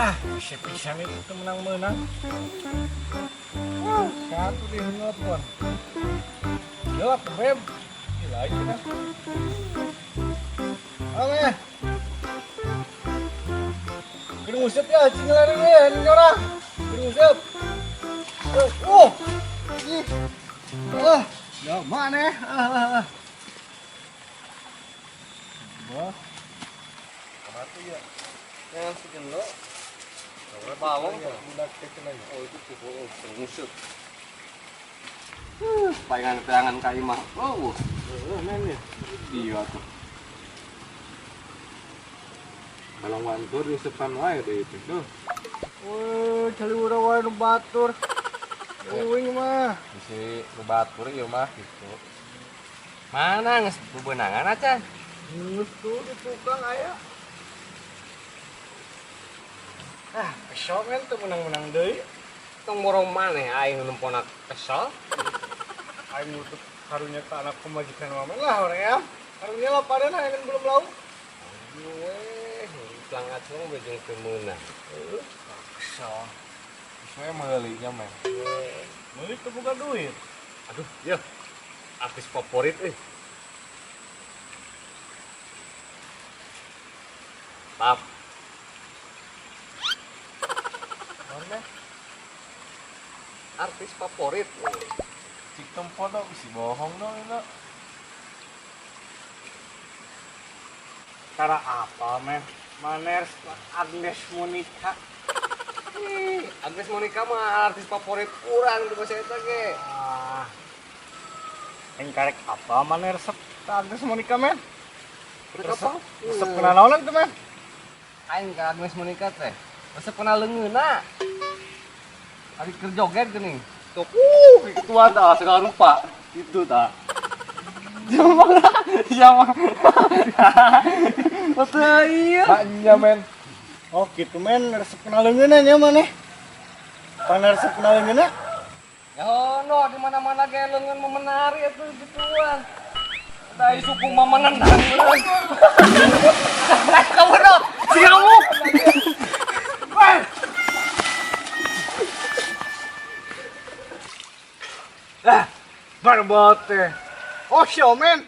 Bisa itu menang-menang. Satu di nelfon. Gelap, Beb. Gila aja kan. Oke. Kena ngusip ya, cinggalan ini ya, ini orang. Kena ngusip. Ini. Ya mana ya? Wah. Mati ya. Yang sekian lo. Bawang ya, budak kecilnya. oh itu cukup ngusut. Payangan kai mah. Oh, Men ya. iya tuh. Kalau wantur di depan wae deh itu. Duh. Wah, cali udah wae nu batur. Uing mah. Si batur ieu mah gitu. Mana geus bebenangan acan? Geus tuh di tukang aya. Kesel men tuh menang-menang deui. Tong borong maneh aing nempona kesel. Aing nutup karunya ke anak pemajikan mama lah orang ya. Karunya lah pada aing belum lauk. Weh, sangat mah bejeng teu meunang. Kesel. Saya meuli nya mah. Meuli teu boga duit. Aduh, ya. Artis favorit euy. Pap. Mana? Artis favorit. Cik tempo dong, si bohong dong ini. Cara apa men? Maners Agnes Monica. Agnes Monica mah artis favorit urang di bahasa eta ge. Yang karek apa mana resep Agnes Monica men? Urang apa? Resep kena naon itu men? Aing ka Agnes Monica teh. Resep kenal leungeuna. Ari keur joget geuning. Tuh, ketua tah segala rupa. Itu tah. Siapa? Betul iya. Maknya men. Oh gitu men, resep kena leungeunna nya mana? Pana resep kena leungeunna? Ya no, di mana-mana ge leungeun memenari atuh gituan. Dari suku mama nendang. Kamu dong, si kamu. Lah, barbot teh. Oh, show men.